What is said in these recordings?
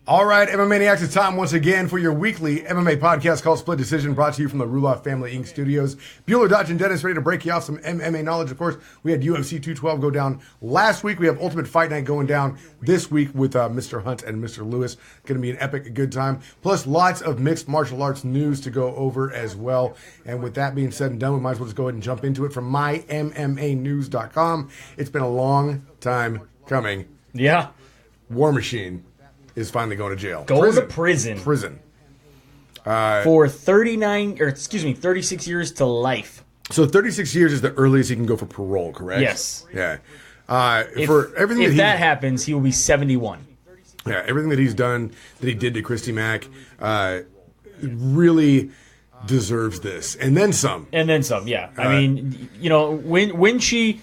All right, MMA Maniacs, it's time once again for your weekly MMA podcast called Split Decision, brought to you from the Ruloff Family Inc. studios. Bueller, Dodge, and Dennis ready to break you off some MMA knowledge. Of course, we had UFC 212 go down last week. We have Ultimate Fight Night going down this week with Mr. Hunt and Mr. Lewis. Going to be an epic good time. Plus, lots of mixed martial arts news to go over as well. And with that being said and done, we might as well just go ahead and jump into it from MyMMANEWS.com. It's been a long time coming. Yeah. War Machine is finally going to jail. Going to prison. For 36 years to life. So 36 years is the earliest he can go for parole, correct? Yes. Yeah. If that happens, he will be 71. Yeah, everything that he's done, that he did to Christy Mack, really deserves this. And then some. And then some, yeah. I mean, you know, when she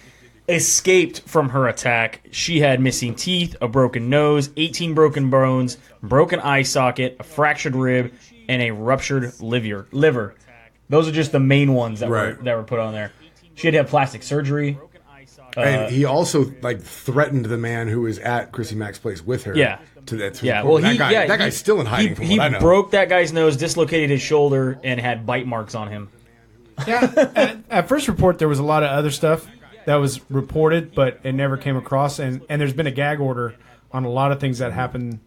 escaped from her attack, she had missing teeth, a broken nose, 18 broken bones, broken eye socket, a fractured rib, and a ruptured liver. Those are just the main ones that were put on there. She had to have plastic surgery. And he also threatened the man who was at Christy Mack's place with her. Yeah. Well, that guy's still in hiding. He broke that guy's nose, dislocated his shoulder, and had bite marks on him. Yeah. At first report, there was a lot of other stuff that was reported, but it never came across. And there's been a gag order on a lot of things that happen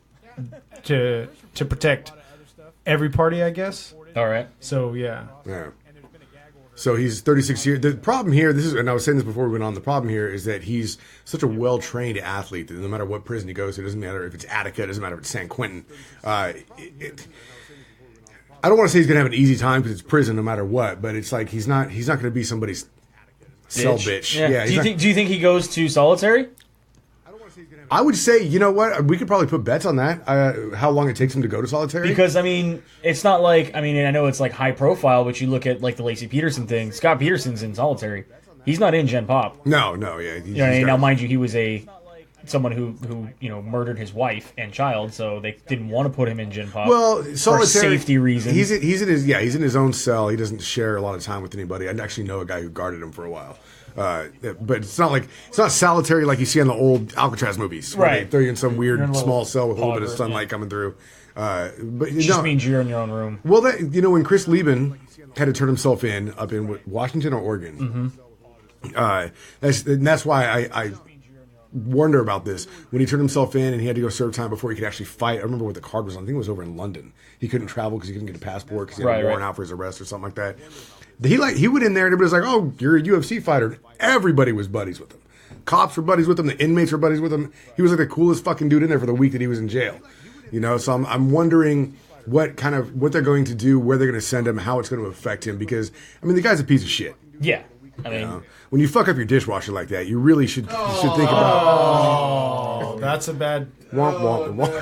to protect every party, I guess. All right. So, yeah. Yeah. So he's 36 years. The problem here, and I was saying this before we went on, the problem here is that he's such a well-trained athlete that no matter what prison he goes to, it doesn't matter if it's Attica, it doesn't matter if it's San Quentin. I don't want to say he's going to have an easy time because it's prison no matter what, but it's like he's not going to be somebody's cell bitch. Yeah. Do you think he goes to solitary? I would say, you know what? We could probably put bets on that. How long it takes him to go to solitary? Because I mean, it's not like I know it's like high profile, but you look at like the Lacey Peterson thing. Scott Peterson's in solitary. He's not in Gen Pop. No, yeah. Now, mind you, he was someone who murdered his wife and child, so they didn't want to put him in Gen Pop. Well, solitary, for safety reasons. He's in his own cell. He doesn't share a lot of time with anybody. I actually know a guy who guarded him for a while. But it's not solitary like you see in the old Alcatraz movies, where they throw you in some weird small cell with a little bit of sunlight coming through. But it just means you're in your own room. Well, when Chris Lieben had to turn himself in up in Washington or Oregon, that's why I warned her about this. When he turned himself in and he had to go serve time before he could actually fight. I remember what the card was on. I think it was over in London. He couldn't travel because he couldn't get a passport because he had a warrant out for his arrest or something like that. He went in there and everybody was like, "Oh, you're a UFC fighter." Everybody was buddies with him. Cops were buddies with him. The inmates were buddies with him. He was like the coolest fucking dude in there for the week that he was in jail. You know, so I'm wondering what they're going to do, where they're going to send him, how it's going to affect him. Because I mean, the guy's a piece of shit. Yeah, I mean, when you fuck up your dishwasher like that, you really should think about. Oh, that's a bad. Womp womp.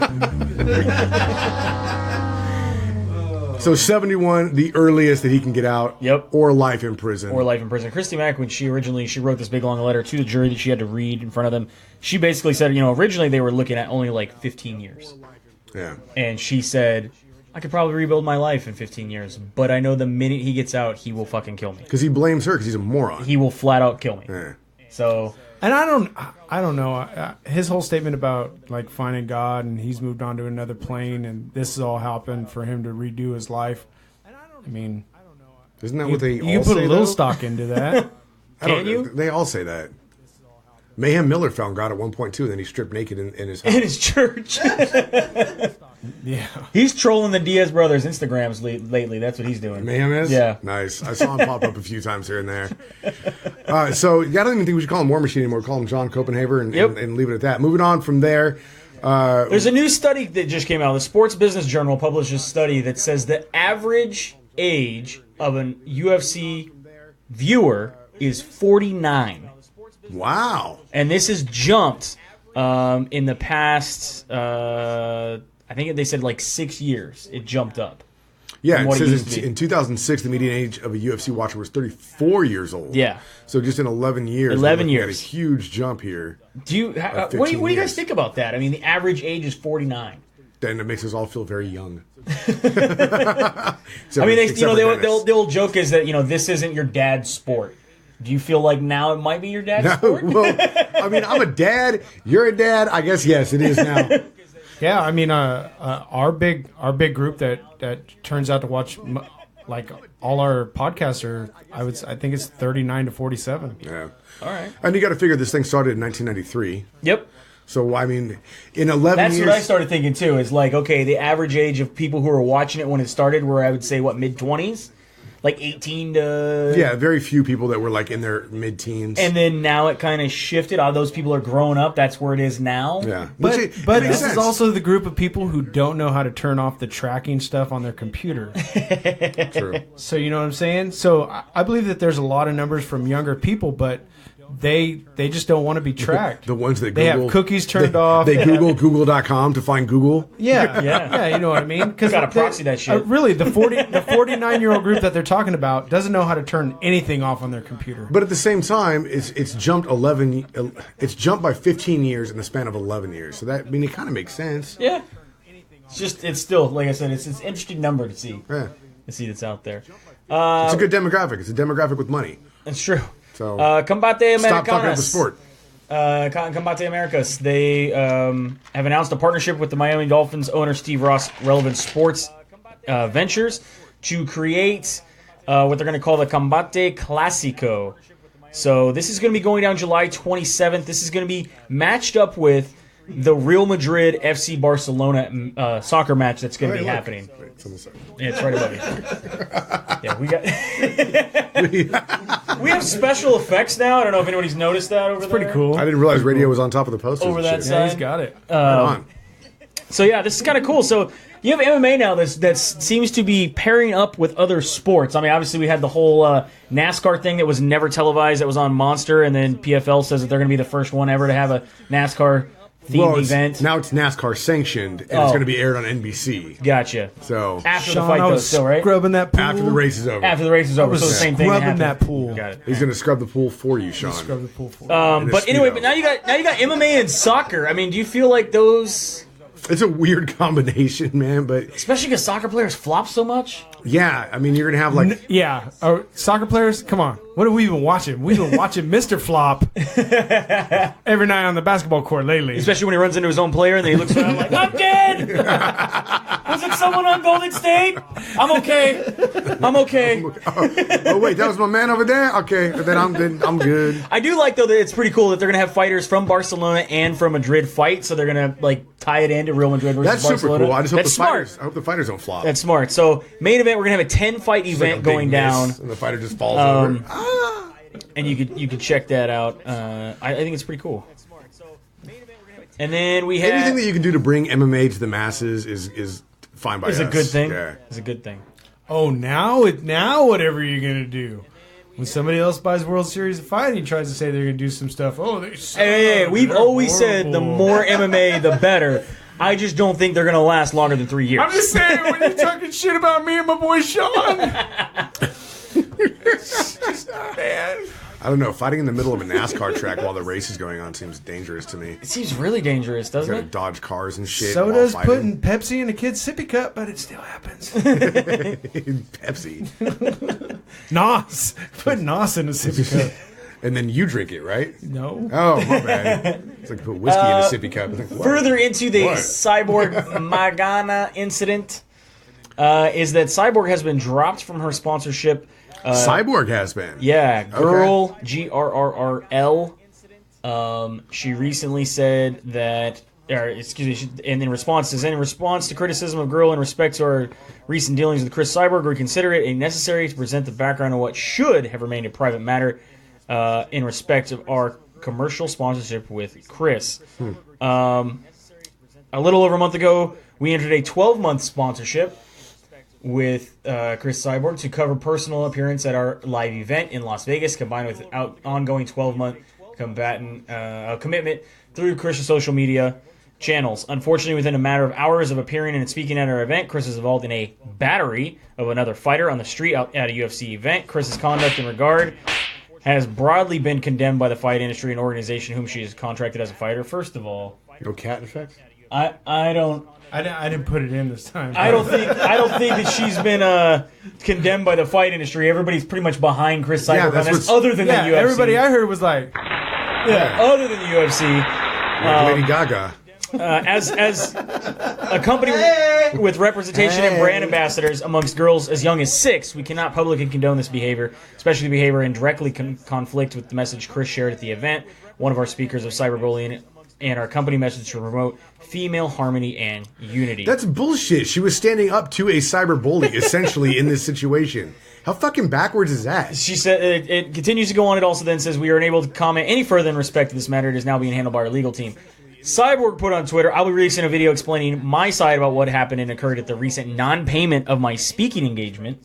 So 71, the earliest that he can get out. Yep. Or life in prison. Christy Mack, when she wrote this big long letter to the jury that she had to read in front of them, she basically said, originally they were looking at only like 15 years. Yeah. And she said, I could probably rebuild my life in 15 years, but I know the minute he gets out, he will fucking kill me. Because he blames her because he's a moron. He will flat out kill me. Yeah. So... And I don't know. His whole statement about like finding God and he's moved on to another plane and this has all happened for him to redo his life. I mean, isn't that what they all say? You put a little stock into that. Can you? They all say that. Mayhem Miller found God at one point too, and then he stripped naked in his house. In his church. Yeah. He's trolling the Diaz Brothers Instagrams lately. That's what he's doing. Mayhem is? Yeah. Nice. I saw him pop up a few times here and there. So I don't even think we should call him War Machine anymore. Call him John Koppenhaver and leave it at that. Moving on from there. There's a new study that just came out. The Sports Business Journal published a study that says the average age of an UFC viewer is 49. Wow. And this has jumped in the past, I think they said like 6 years. It jumped up. Yeah, it says in 2006, the median age of a UFC watcher was 34 years old. Yeah. So just in 11 years. 11 years. We had a huge jump here. What do you guys think about that? I mean, the average age is 49. Then it makes us all feel very young. I mean, the old joke is that, this isn't your dad's sport. Do you feel like now it might be your dad's sport? Well, I mean, I'm a dad. You're a dad. I guess, yes, it is now. Yeah, I mean, our big group that turns out to watch like all our podcasts are, I think it's 39 to 47. Yeah. All right. And you got to figure this thing started in 1993. Yep. So, I mean, in 11 That's years... what I started thinking, too. Is like, okay, the average age of people who were watching it when it started were, I would say, what, mid-20s? Like 18 to... Yeah, very few people that were like in their mid-teens. And then now it kind of shifted. All those people are growing up. That's where it is now. Yeah. But Makes this sense. is also the group of people who don't know how to turn off the tracking stuff on their computer. True. So you know what I'm saying? So I believe that there's a lot of numbers from younger people, but they just don't want to be tracked. The ones that Google... They have cookies turned off. They Google Google.com to find Google. Yeah, you know what I mean? Because Gotta proxy that shit. Really, the 49-year-old group that they're talking about doesn't know how to turn anything off on their computer. But at the same time, it's jumped 11... It's jumped by 15 years in the span of 11 years. So that, I mean, it kind of makes sense. Yeah. It's still, like I said, it's an interesting number to see. Yeah. To see that's out there. It's a good demographic. It's a demographic with money. It's true. So Combate stop talking about the Americanas. sport. Combate Americas. They have announced a partnership with the Miami Dolphins owner Steve Ross Relevant Sports Ventures to create what they're going to call the Combate Clásico. So this is going to be going down July 27th. This is going to be matched up with the Real Madrid FC Barcelona soccer match that's going to be happening. Wait, it's on the side. Yeah, it's right above you. Yeah, we have special effects now. I don't know if anybody's noticed that over there. Pretty cool. I didn't realize radio was on top of the poster. Over that shit. side. Yeah, he's got it. Right on. So yeah, this is kind of cool. So you have MMA now that seems to be pairing up with other sports. I mean, obviously we had the whole NASCAR thing that was never televised, that was on Monster, and then PFL says that they're going to be the first one ever to have a NASCAR themed event. Now it's NASCAR sanctioned, and it's going to be aired on NBC. Gotcha. So After Sean, the fight, I though, was still, right? scrubbing that pool. after the race is over, After the race is over, was so the same thing scrubbing happened. that pool. Got it. he's going to scrub the pool for you, Sean. Scrub the pool for But anyway, but now you got MMA and soccer. I mean, do you feel like those, It's a weird combination, man. But especially because soccer players flop so much? yeah, I mean, you're going to have like Yeah. Soccer players, come on. What have we been watching? We've been watching Mr. Flop every night on the basketball court lately. Especially when he runs into his own player and then he looks around like, I'm dead! Was it someone on Golden State? I'm okay. I'm okay. oh wait, that was my man over there. Okay, then I'm good. I do like, though, that it's pretty cool that they're going to have fighters from Barcelona and from Madrid fight, so they're going to like tie it into Real Madrid versus That's super Barcelona. cool. I just hope That's the smart. fighters. I hope the fighters don't flop. That's smart. So, main event, we're going to have a 10-fight It's like a event big going miss, down, and the fighter just falls over. and you could check that out. I think it's pretty cool. And then we have Anything that you can do to bring MMA to the masses is fine by us. is a good thing. Yeah. It's a good thing. Oh, now whatever you're gonna do. When somebody else buys World Series of Fighting, he tries to say they're gonna do some stuff. Oh, they suck. Hey, we've They're always said the horrible. more MMA, the better. I just don't think they're going to last longer than 3 years. I'm just saying, when you're talking shit about me and my boy Sean. Man. I don't know. Fighting in the middle of a NASCAR track while the race is going on seems dangerous to me. It seems really dangerous, You doesn't gotta it? dodge cars and shit. So while does fighting. putting Pepsi in a kid's sippy cup, but it still happens. Pepsi, Nos. Put Nos in a sippy cup. and then you drink it, right? No. Oh, my bad. It's like put whiskey in a sippy cup. It's like, what? Further into the What? Cyborg Magana incident is that Cyborg has been dropped from her sponsorship. Cyborg has been. Yeah, Girl, Grrrl. She recently said that, in response to criticism of Girl in respect to our recent dealings with Chris Cyborg, we consider it necessary to present the background on what should have remained a private matter in respect of our commercial sponsorship with Chris. A little over a month ago, we entered a 12-month sponsorship with Chris Cyborg to cover personal appearance at our live event in Las Vegas, combined with ongoing 12-month commitment through Chris's social media channels. Unfortunately, within a matter of hours of appearing and speaking at our event, Chris is involved in a battery of another fighter on the street out at a UFC event. Chris's conduct in regard has broadly been condemned by the fight industry and organization whom she is contracted as a fighter. First of all, No cat effect? I don't put it in this time. I don't think that she's been condemned by the fight industry. Everybody's pretty much behind Chris Cyborg that's on this, what's- other than the UFC. Everybody I heard was like, other than the UFC. Like Lady Gaga. As a company with representation and brand ambassadors amongst girls as young as 6, we cannot publicly condone this behavior, especially behavior in directly conflict with the message Chris shared at the event. One of our speakers of cyberbullying and our company message to promote female harmony and unity. That's bullshit. She was standing up to a cyber bully, essentially, in this situation. How fucking backwards is that? She said it continues to go on. It also then says we are unable to comment any further in respect to this matter. It is now being handled by our legal team. Cyborg put on Twitter, I'll be releasing a video explaining my side about what happened and occurred at the recent non-payment of my speaking engagement.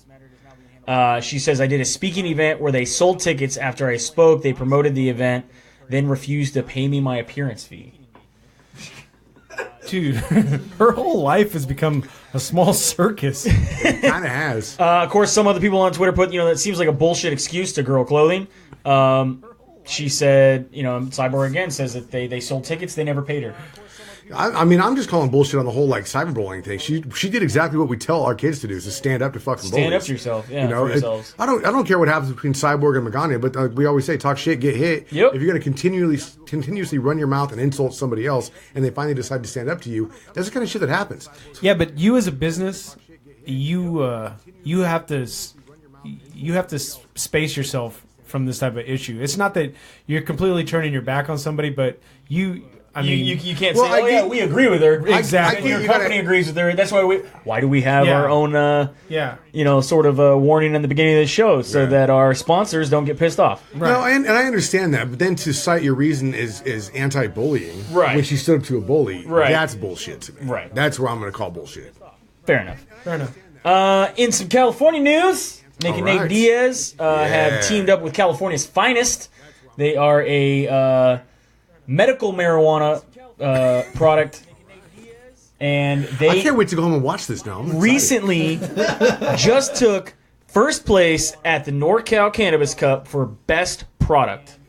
She says I did a speaking event where they sold tickets after I spoke. They promoted the event, then refused to pay me my appearance fee. Dude, her whole life has become a small circus. It kind of has. Of course, some other people on Twitter put, that seems like a bullshit excuse to girl clothing. She said, Cyborg again says that they sold tickets, they never paid her. I mean, I'm just calling bullshit on the whole cyberbullying thing. She did exactly what we tell our kids to do: is to stand up to fucking bullies. Stand up to yourself, for yourselves. I don't care what happens between Cyborg and Magana, but we always say, talk shit, get hit. Yep. If you're going to continuously run your mouth and insult somebody else, and they finally decide to stand up to you, that's the kind of shit that happens. Yeah, but you as a business, you have to space yourself from this type of issue. It's not that you're completely turning your back on somebody, but you can't say, we agree with her. Exactly. Your company agrees with her. That's why do we have our own, sort of warning in the beginning of the show so that our sponsors don't get pissed off. Right. No, and I understand that, but then to cite your reason is anti-bullying, right, when she stood up to a bully, right, that's bullshit to me. Right. That's where I'm going to call bullshit. Fair enough. In some California news, Nick and Nate Diaz have teamed up with California's finest. They are a medical marijuana product, and I can't wait to go home and watch this now. Recently just took first place at the NorCal Cannabis Cup for best product.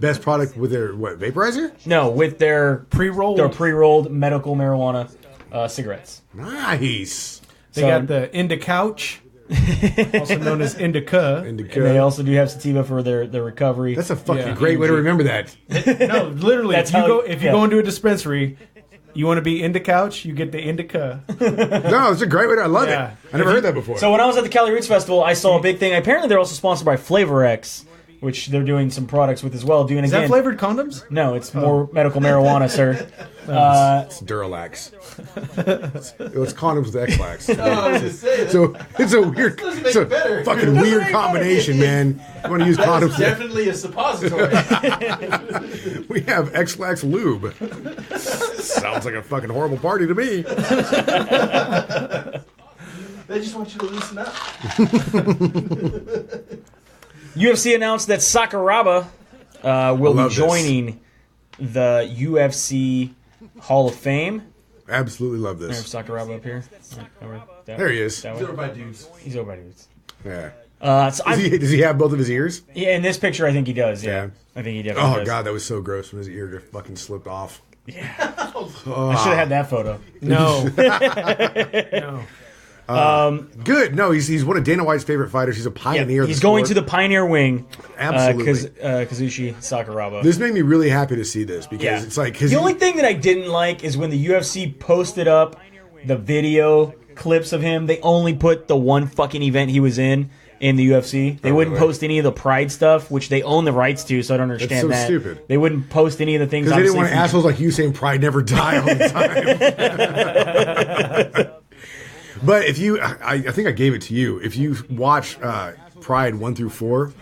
Best product with their vaporizer? No, with their pre-rolled. Their pre-rolled medical marijuana cigarettes. Nice. They got the Indicouch, also known as Indica. And they also do have sativa for their recovery. That's a fucking great way to remember that. No, literally, if you go into a dispensary, you want to be Indicouch, you get the Indica. No, it's a great way to. I love it. I never heard that before. So when I was at the Cali Roots Festival, I saw a big thing. Apparently, they're also sponsored by Flavor X, which they're doing some products with as well. Is that flavored condoms? No, it's more medical marijuana, sir. It's Duralax. It's condoms with X-Lax. So it's a weird, fucking weird combination, man. You want to use condoms? Definitely a suppository. We have X-Lax lube. Sounds like a fucking horrible party to me. They just want you to loosen up. UFC announced that Sakuraba will be joining the UFC Hall of Fame. Absolutely love this. There's Sakuraba up here. There he is. He's over by dudes. He's over by dudes. Yeah. So does he have both of his ears? Yeah, in this picture, I think he does. Yeah. I think he definitely does. Oh, God, that was so gross when his ear just fucking slipped off. Yeah. I should have had that photo. No. No. Good. No, he's one of Dana White's favorite fighters. He's a pioneer. He's going to the pioneer wing. Absolutely. Kazushi Sakuraba. This made me really happy to see this because it's like the only thing that I didn't like is when the UFC posted up the video clips of him. They only put the one fucking event he was in the UFC. They wouldn't post any of the Pride stuff, which they own the rights to. So I don't understand That's so that. Stupid. They wouldn't post any of the things. Because they didn't want assholes like you saying Pride never die all the time. But if you, I think I gave it to you. If you watch Pride 1 through 4,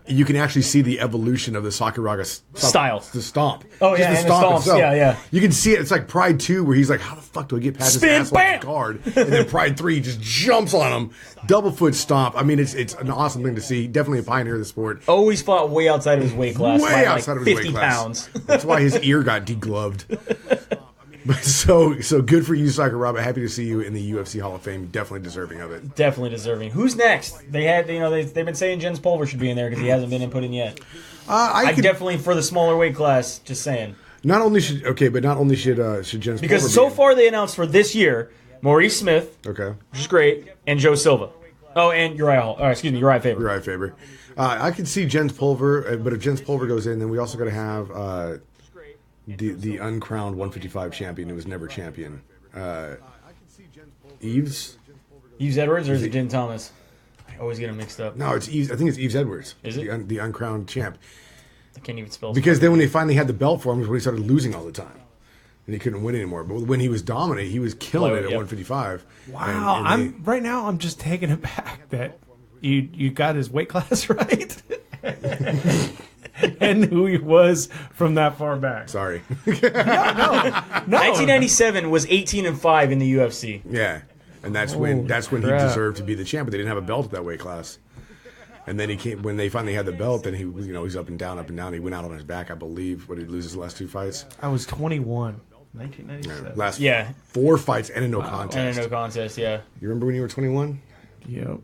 you can actually see the evolution of the Sakuraba style, the stomp. Oh yeah, the stomp itself. Yeah. You can see it. It's like Pride 2, where he's like, "How the fuck do I get past this asshole guard?" And then Pride 3 just jumps on him, double foot stomp. I mean, it's an awesome thing to see. Definitely a pioneer of the sport. Always fought way outside of his weight class, way outside of his 50 weight class. pounds. That's why his ear got degloved. But so good for you, Sakuraba. Happy to see you in the UFC Hall of Fame. Definitely deserving of it. Definitely deserving. Who's next? They've been saying Jens Pulver should be in there because he hasn't been input in yet. I definitely for the smaller weight class. Just saying. Not only should Jens because Pulver so far they announced for this year Maurice Smith, which is great, and Joe Silva. Oh, and Uriah Faber. Uriah Faber. I could see Jens Pulver, but if Jens Pulver goes in, then we also got to have the uncrowned 155 champion who was never champion. Eves Edwards, or is it Jim Thomas? I always get them mixed up. No, it's Eves. I think it's Eves Edwards. Is it? The uncrowned champ? I can't even spell. Because then when they finally had the belt for him was when he started losing all the time. And he couldn't win anymore. But when he was dominant, he was killing it at 155. Wow. Right now I'm just taken aback that you got his weight class right. And who he was from that far back. Sorry. No. 1997 was 18-5 in the UFC. Yeah. And that's when he deserved to be the champ, but they didn't have a belt at that weight class. And then he came when they finally had the belt. Then he's up and down. He went out on his back, I believe. What did he lose his last 2 fights? I was 21, 1997. Last 4 fights and a no contest. And a no contest, yeah. You remember when you were 21? Yep.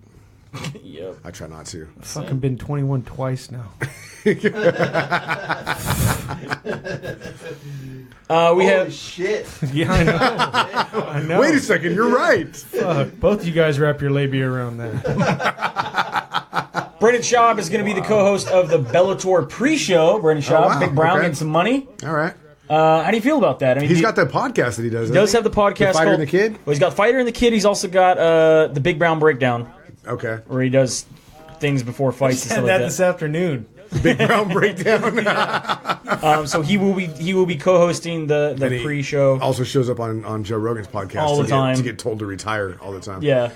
Yep. I try not to. I've fucking been 21 twice now. We have shit. Yeah, I know. Wait a second, you're right. Fuck, both you guys wrap your labia around that. Brendan Shaub is going to be the co-host of the Bellator pre-show. Brendan Shaub, wow, Big Brown, okay. getting some money. All right. How do you feel about that? I mean, He's got that podcast that he does. He does have the podcast. The Fighter called, and the Kid? Well, he's got Fighter and the Kid. He's also got the Big Brown Breakdown, Okay. where he does things before fights and Said stuff that like this afternoon. Big Brown Breakdown. that. So he will be co-hosting the he pre-show. Also shows up on Joe Rogan's podcast All the time. to get told to retire all the time. Yeah.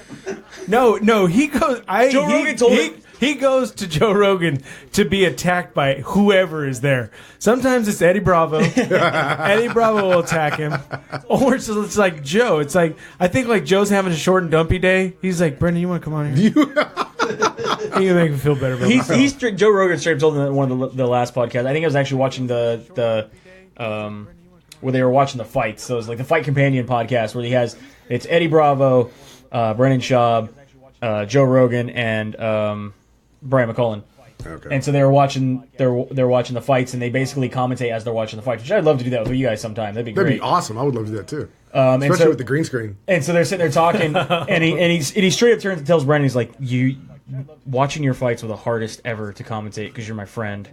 No, he goes. Rogan told him. He goes to Joe Rogan to be attacked by whoever is there. Sometimes it's Eddie Bravo. Eddie Bravo will attack him, or it's like Joe. It's like I think like Joe's having a short and dumpy day. He's like, Brendan, you want to come on here? You can make me feel better about myself. Joe Rogan straight up told him in one of the last podcasts. I think I was actually watching the where they were watching the fights. So it's like the Fight Companion podcast where it's Eddie Bravo, Brendan Schaub, Joe Rogan, and Brian McCullen. Okay. And so they're watching the fights, and they basically commentate as they're watching the fights. Which I'd love to do that with you guys sometime. That'd be great. That'd be awesome. I would love to do that too. And Especially so- with the green screen. And so they're sitting there talking, and he straight up turns and tells Brendan, he's like, "You watching your fights were the hardest ever to commentate because you're my friend."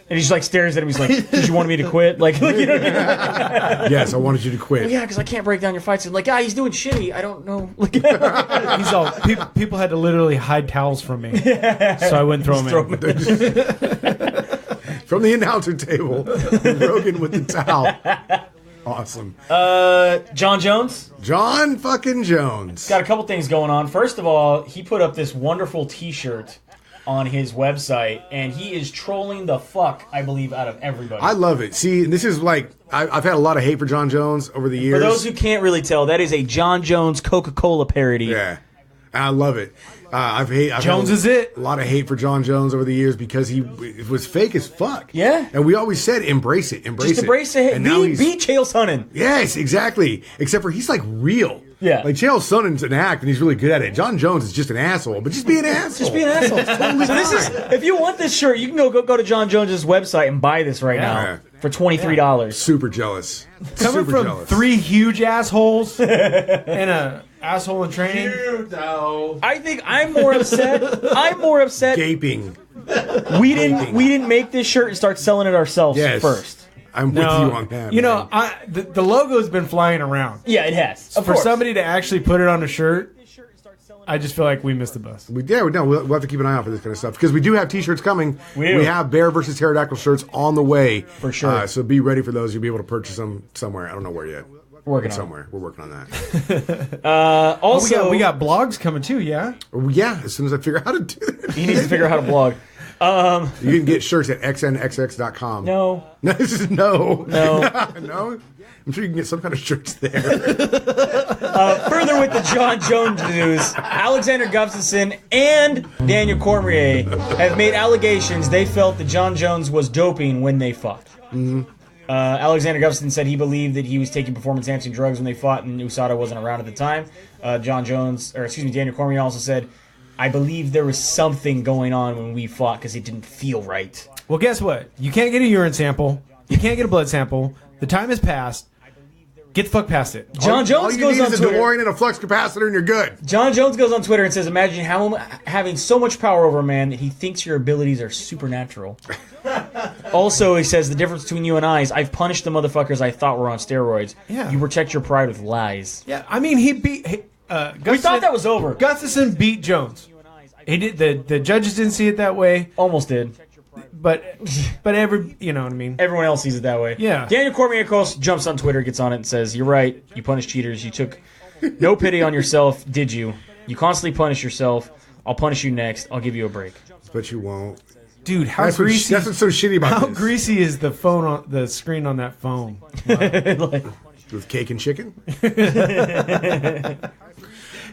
And he just like stares at him. He's like, "Did you want me to quit?" Like you know what I mean? Yes, I wanted you to quit. Well, yeah, because I can't break down your fights. And like, he's doing shitty. I don't know. Like, He's all people had to literally hide towels from me, so I wouldn't throw them in. From the announcer table, Rogan with the towel. Awesome. Jon Jones Jon fucking Jones. got a couple things going on. First of all, he put up this wonderful T-shirt on his website, and he is trolling the fuck, I believe, out of everybody. I love it. See, this is like I've had a lot of hate for Jon Jones over the years. For those who can't really tell, that is a Jon Jones Coca-Cola parody. Yeah, I love it. I've Jones had is it. A lot of hate for Jon Jones over the years because it was fake as fuck. Yeah. And we always said embrace it. Just embrace it. And now Be Chael Sonnen. Yes, exactly. Except for he's like real. Yeah. Like Chael Sonnen's an act and he's really good at it. Jon Jones is just an asshole, but just be an asshole. Just be an asshole. So this is, if you want this shirt, you can go to Jon Jones' website and buy this right now for $23. Super jealous. Coming Super from jealous. 3 huge assholes and a asshole in training. I think I'm more upset. Gaping. We didn't make this shirt and start selling it ourselves first. I'm with you on that. You man. know, the logo's been flying around. Yeah, it has. Of For course. somebody to actually put it on a shirt, I just feel like we missed the bus. We'll have to keep an eye out for this kind of stuff because we do have T-shirts coming. We have Bear versus Pterodactyl shirts on the way For sure. So be ready for those. You'll be able to purchase them somewhere. I don't know where yet. Working on somewhere. We're working on that. Also, we got blogs coming too, yeah? Yeah, as soon as I figure out how to do that. he needs to figure out how to blog. You can get shirts at xnxx.com. No. No, this is no. No. No? I'm sure you can get some kind of shirts there. Further with the Jon Jones news, Alexander Gustafsson and Daniel Cormier have made allegations they felt that Jon Jones was doping when they fought. Mm-hmm. Alexander Gustafsson said he believed that he was taking performance-enhancing drugs when they fought, and USADA wasn't around at the time. Daniel Cormier also said, "I believe there was something going on when we fought because it didn't feel right." Well, guess what? You can't get a urine sample. You can't get a blood sample. The time has passed. Get the fuck past it. Jon All Jones you goes need on is a Twitter. DeLorean and a flux capacitor, and you're good. Jon Jones goes on Twitter and says, imagine having so much power over a man that he thinks your abilities are supernatural. Also, he says, the difference between you and I is I've punished the motherfuckers I thought were on steroids. Yeah. You protect your pride with lies. Yeah, I mean, he beat. We thought that was over. Gustafson beat Jones. He did. The judges didn't see it that way, Almost did. but you know what I mean. Everyone else sees it that way. Yeah. Daniel Cormier, of course, jumps on Twitter, gets on it, and says, you're right. You punish cheaters. You took no pity on yourself, did you? You constantly punish yourself. I'll punish you next. I'll give you a break. But you won't. Dude, how That's greasy? what's so shitty about How this. greasy is the phone on the screen on that phone? With cake and chicken?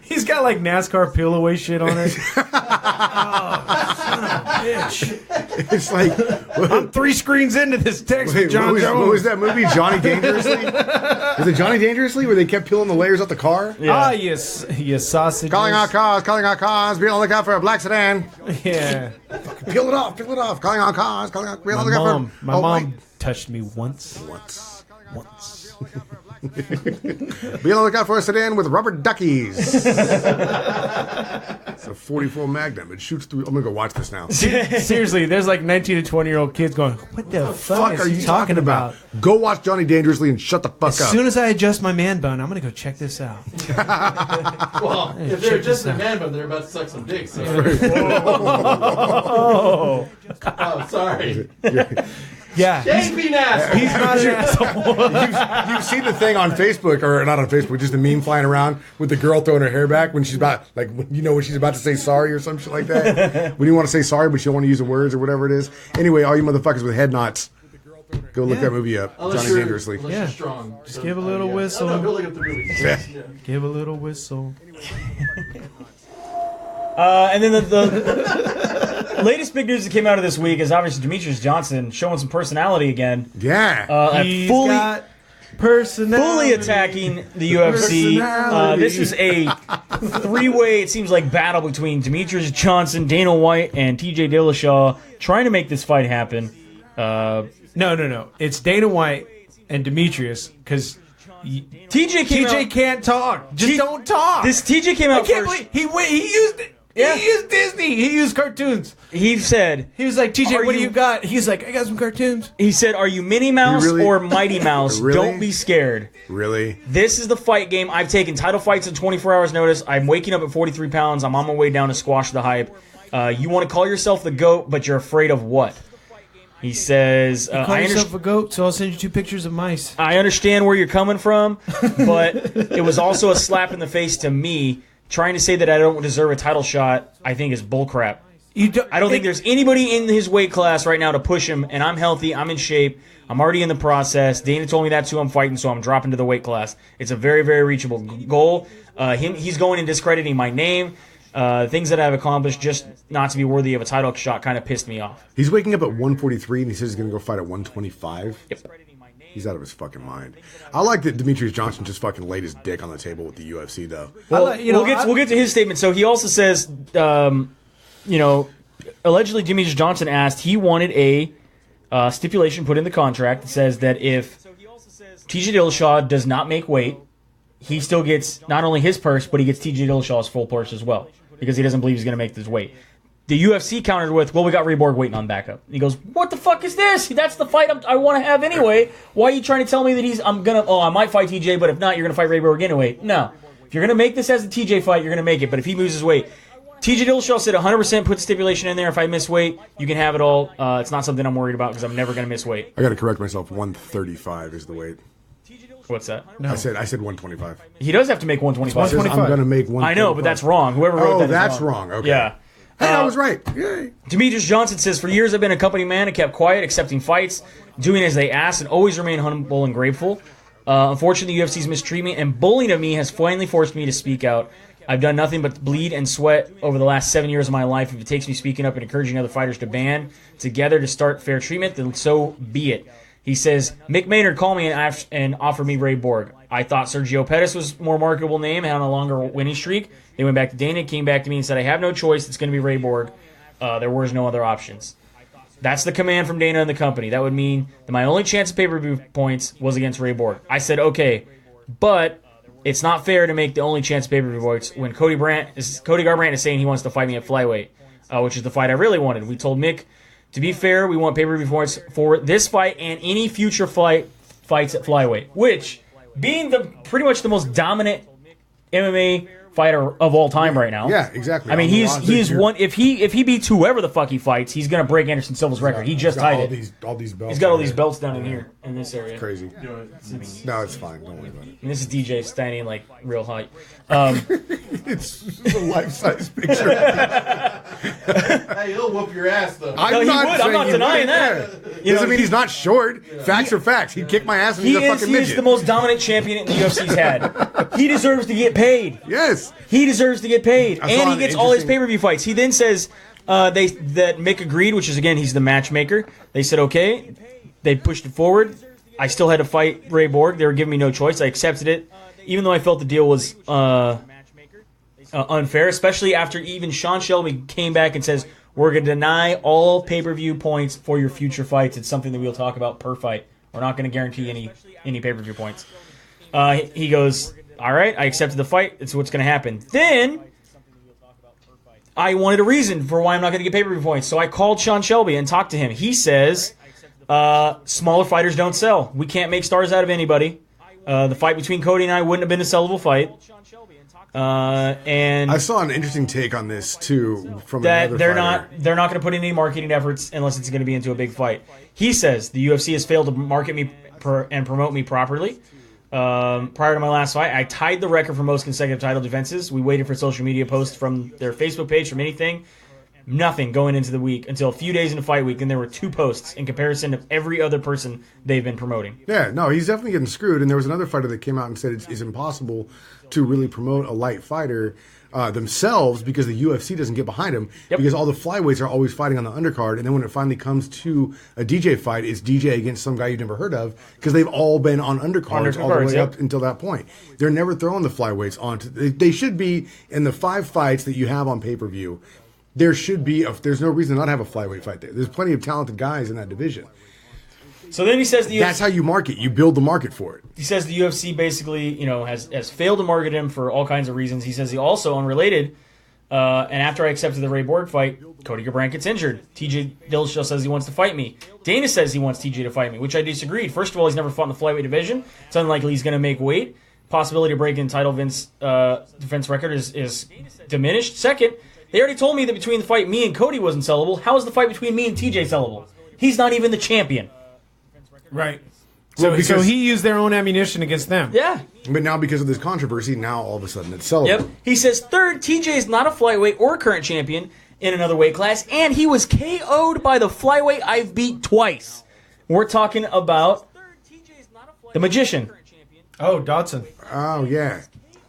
He's got like NASCAR peel away shit on it. Oh, son of a bitch! It's like... I'm 3 screens into this text Wait, with Jon Jones. what was that movie? Johnny Dangerously? Was it Johnny Dangerously where they kept peeling the layers off the car? Yeah. Ah, yes, sausages. Calling out cars, be on the lookout for a black sedan. Yeah. Peel it off. Calling out cars, be on the lookout for... My mom touched me once. Once. Be on the lookout for a sedan with rubber duckies. It's a 44 Magnum. It shoots through... I'm going to go watch this now. Seriously, there's like 19 to 20-year-old kids going, what the fuck Fuck is he talking about? Go watch Johnny Dangerously and shut the fuck As up. soon as I adjust my man bun, I'm going to go check this out. Well, if they're just a man, but they're about to suck some dicks. So. Oh. Oh, sorry. Yeah. Ain't be nasty. He's not an asshole. You've seen the thing on Facebook, or not on Facebook, just a meme flying around with the girl throwing her hair back when she's about, like, you know, when she's about to say sorry or some shit like that. When you want to say sorry, but you don't want to use the words or whatever it is. Anyway, all you motherfuckers with head knots, go look that movie up. Johnny Dangerously. Unless you're strong. Just give a little whistle. No, go look up the movie. Yeah. Give a little whistle. And then the latest big news that came out of this week is obviously Demetrius Johnson showing some personality again. Yeah. He's Fully got personality. fully attacking the UFC. This is a 3-way, it seems like, battle between Demetrius Johnson, Dana White, and TJ Dillashaw trying to make this fight happen. No. It's Dana White and Demetrius because TJ can't talk. Just don't talk. This TJ came out I can't first. believe he used it. Yeah. He used Disney. He used cartoons. He said, He was like, TJ, Are what do you- you got? He's like, I got some cartoons. are you Minnie Mouse You really- or Mighty Mouse? Really? Don't be scared. Really? This is the fight game. I've taken title fights in 24 hours notice. I'm waking up at 43 pounds. I'm on my way down to squash the hype. You want to call yourself the GOAT, but you're afraid of what? He says, Call yourself a goat, so I'll send you 2 pictures of mice. I understand where you're coming from, but it was also a slap in the face to me. Trying to say that I don't deserve a title shot, I think is bullcrap. I don't think there's anybody in his weight class right now to push him, and I'm healthy, I'm in shape, I'm already in the process. Dana told me that too, I'm fighting, so I'm dropping to the weight class. It's a very, very reachable goal. He's going and discrediting my name. Things that I've accomplished just not to be worthy of a title shot kind of pissed me off. He's waking up at 143 and he says he's going to go fight at 125. Yep. He's out of his fucking mind. I like that Demetrius Johnson just fucking laid his dick on the table with the UFC, though. Well, we'll get to his statement. So he also says, allegedly Demetrius Johnson asked, he wanted a stipulation put in the contract that says that if TJ Dillashaw does not make weight, he still gets not only his purse, but he gets TJ Dillashaw's full purse as well, because he doesn't believe he's going to make this weight. The UFC countered with, well, we got Reborg waiting on backup. He goes, what the fuck is this? That's the fight I want to have anyway. Why are you trying to tell me that I might fight TJ, but if not, you're going to fight Reborg anyway? No. If you're going to make this as a TJ fight, you're going to make it. But if he loses weight, TJ Dillashaw said 100% put the stipulation in there. If I miss weight, you can have it all. It's not something I'm worried about because I'm never going to miss weight. I got to correct myself. 135 is the weight. What's that? No. I said 125. He does have to make 125. Says I'm going to make 125. I know, but that's wrong. Whoever wrote that is that's wrong. Okay. Yeah. Hey, I was right. Yay. Demetrius Johnson says, for years I've been a company man and kept quiet, accepting fights, doing as they asked, and always remain humble and grateful. Unfortunately, the UFC's mistreatment and bullying of me has finally forced me to speak out. I've done nothing but bleed and sweat over the last 7 years of my life. If it takes me speaking up and encouraging other fighters to band together to start fair treatment, then so be it. He says, Mick Maynard called me and offered me Ray Borg. I thought Sergio Pettis was a more marketable name, had a longer winning streak. They went back to Dana, came back to me and said, I have no choice. It's going to be Ray Borg. There was no other options. That's the command from Dana and the company. That would mean that my only chance of pay-per-view points was against Ray Borg. I said, okay, but it's not fair to make the only chance pay-per-view fights when Cody Garbrandt is saying he wants to fight me at flyweight, which is the fight I really wanted. We told Mick, to be fair, we want pay-per-view fights for this fight and any future fights at flyweight, which, being pretty much the most dominant MMA fighter of all time right now. Yeah, exactly. I mean, he's one. If he beats whoever the fuck he fights, he's gonna break Anderson Silva's record. He just tied it. All these belts. He's got all these belts down in here in this area. It's crazy. No, it's fine. Don't worry about it. And this is DJ standing like real high. It's a life-size picture. Hey, he'll whoop your ass though. I'm not denying that. Doesn't mean he's not short. Facts are facts. He'd kick my ass and he's a fucking midget. He's the most dominant champion the UFC's had. He deserves to get paid. Yes. He deserves to get paid. And he gets all his interesting- pay-per-view fights. He then says that Mick agreed, which is, again, he's the matchmaker. They said, okay. They pushed it forward. I still had to fight Ray Borg. They were giving me no choice. I accepted it, even though I felt the deal was unfair, especially after even Sean Shelby came back and says, we're going to deny all pay-per-view points for your future fights. It's something that we'll talk about per fight. We're not going to guarantee any pay-per-view points. He goes, all right, I accepted the fight. It's what's going to happen. Then I wanted a reason for why I'm not going to get pay-per-view points. So I called Sean Shelby and talked to him. He says, smaller fighters don't sell. We can't make stars out of anybody. The fight between Cody and I wouldn't have been a sellable fight. And I saw an interesting take on this too from that another they're fighter. not going to put in any marketing efforts unless it's going to be into a big fight. He says the UFC has failed to market me and promote me properly. Prior to my last fight, I tied the record for most consecutive title defenses. We waited for social media posts from their Facebook page, from anything. Nothing going into the week until a few days into fight week, and there were 2 posts in comparison to every other person they've been promoting. Yeah, no, he's definitely getting screwed. And there was another fighter that came out and said it's impossible to really promote a light fighter themselves because the UFC doesn't get behind him. Yep. Because all the flyweights are always fighting on the undercard, and then when it finally comes to a DJ fight, it's DJ against some guy you've never heard of because they've all been on undercards all the way up until that point. They're never throwing the flyweights onto. They should be in the 5 fights that you have on pay-per-view. There should be. There's no reason not to have a flyweight fight there. There's plenty of talented guys in that division. So then he says the UFC, That's how you market. You build the market for it. he says the UFC basically, has failed to market him for all kinds of reasons. He says he also, unrelated, and after I accepted the Ray Borg fight, Cody Garbrandt gets injured. TJ Dillashaw says he wants to fight me. Dana says he wants TJ to fight me, which I disagreed. First of all, he's never fought in the flyweight division. It's unlikely he's going to make weight. Possibility of breaking title defense record is diminished. Second, they already told me that between the fight me and Cody wasn't sellable. How is the fight between me and TJ sellable? He's not even the champion. Right. Well, So he used their own ammunition against them. Yeah. But now because of this controversy, now all of a sudden it's sellable. Yep. He says, third, TJ is not a flyweight or a current champion in another weight class, and he was KO'd by the flyweight I've beat twice. We're talking about the Magician. Oh, Dodson. Oh, yeah.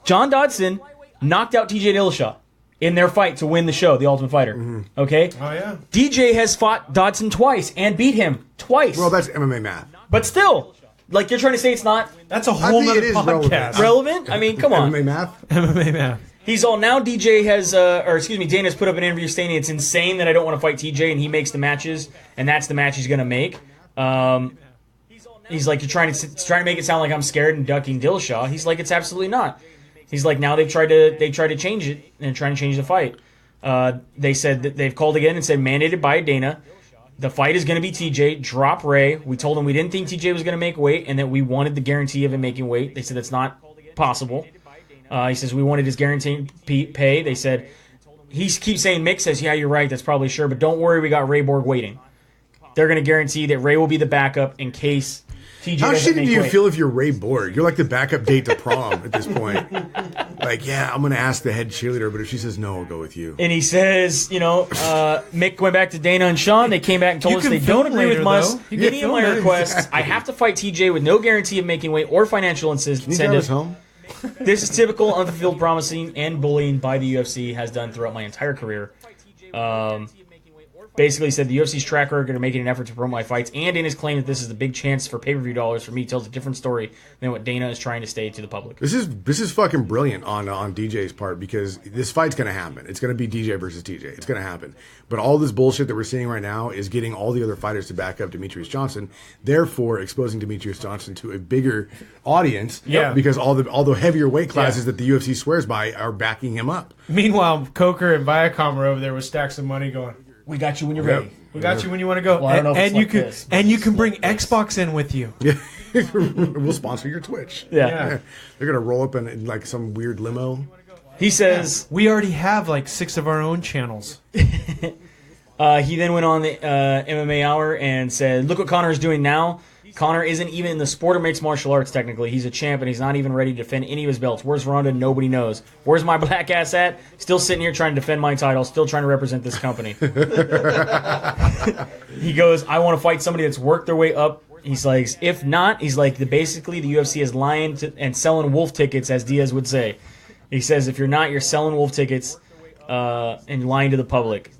John Dodson knocked out TJ Dillashaw in their fight to win the show, The Ultimate Fighter. Okay? Oh, yeah. DJ has fought Dodson twice and beat him twice. Well, that's MMA math. But still, like you're trying to say it's not That's a whole think nother it is podcast. relevant? I mean, come on. MMA math? MMA math. He's all now. DJ has, Dana's put up an interview stating it's insane that I don't want to fight TJ, and he makes the matches, and that's the match he's going to make. He's like, you're trying to make it sound like I'm scared and ducking Dillashaw. He's like, it's absolutely not. He's like, now they tried to change it and trying to change the fight. They said that they've called again and said mandated by Dana. The fight is going to be TJ. Drop Ray. We told him we didn't think TJ was going to make weight and that we wanted the guarantee of him making weight. They said that's not possible. He says we wanted his guaranteed pay. They said he keeps saying Mick says, yeah, you're right. That's probably sure. But don't worry. We got Ray Borg waiting. They're going to guarantee that Ray will be the backup in case TJ How doesn't shitty make do you weight. feel if you're Ray Borg? You're like the backup date to prom at this point. Like, yeah, I'm going to ask the head cheerleader, but if she says no, I'll go with you. And he says, Mick went back to Dana and Sean. They came back and told You us can they film don't agree with later, us. though. You can Any of film my later. requests, I have to fight TJ with no guarantee of making weight or financial Can you drive us incentive. home? This is typical unfulfilled promising and bullying by the UFC has done throughout my entire career. basically said the UFC's track record of making an effort to promote my fights, and in his claim that this is the big chance for pay-per-view dollars for me tells a different story than what Dana is trying to say to the public. This is fucking brilliant on DJ's part, because this fight's going to happen. It's going to be DJ versus TJ. It's going to happen. But all this bullshit that we're seeing right now is getting all the other fighters to back up Demetrius Johnson, therefore exposing Demetrius Johnson to a bigger audience. Yeah. Because all the heavier weight classes that the UFC swears by are backing him up. Meanwhile, Coker and Viacom are over there with stacks of money going, We got you when you're ready. we got you when you want to go. Well, I don't know if and it's you like can this, and you can bring Xbox in with you. Yeah. We'll sponsor your Twitch. Yeah. They're going to roll up in like some weird limo. He says We already have like 6 of our own channels. he then went on the MMA Hour and said, look what Conor is doing now. Conor isn't even in the sport of mixed martial arts, technically. He's a champ, and he's not even ready to defend any of his belts. Where's Ronda? Nobody knows. Where's my black ass at? Still sitting here trying to defend my title, still trying to represent this company. He goes, I want to fight somebody that's worked their way up. He's like, if not, he's like, basically the UFC is lying and selling wolf tickets, as Diaz would say. He says, if you're not, you're selling wolf tickets and lying to the public.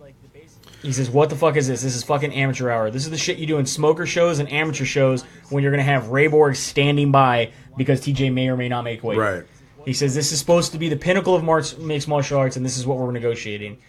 He says, what the fuck is this? This is fucking amateur hour. This is the shit you do in smoker shows and amateur shows when you're going to have Ray Borg standing by because TJ may or may not make weight. Right. He says, this is supposed to be the pinnacle of mixed martial arts, and this is what we're negotiating.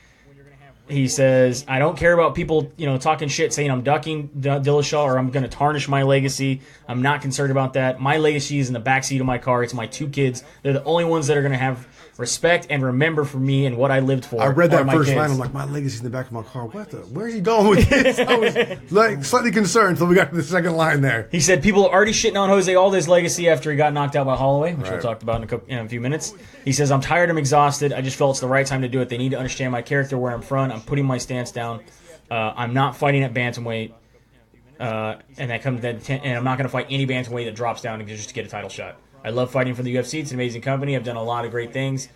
He says, I don't care about people, talking shit, saying I'm ducking Dillashaw or I'm going to tarnish my legacy. I'm not concerned about that. My legacy is in the backseat of my car. It's my 2 kids. They're the only ones that are going to have respect and remember for me and what I lived for. I read that first kids. line. I'm like, my legacy's in the back of my car. Where's he going with this? I was like slightly concerned until we got to the second line there. He said people are already shitting on Jose Aldo's legacy after he got knocked out by Holloway, which we'll Right. talk about in a few minutes. He says, I'm tired, I'm exhausted. I just felt it's the right time to do it. They need to understand my character, where I'm from. I'm putting my stance down. I'm not fighting at bantamweight. And I'm not going to fight any bantamweight that drops down just to get a title shot. I love fighting for the UFC. It's an amazing company. I've done a lot of great things.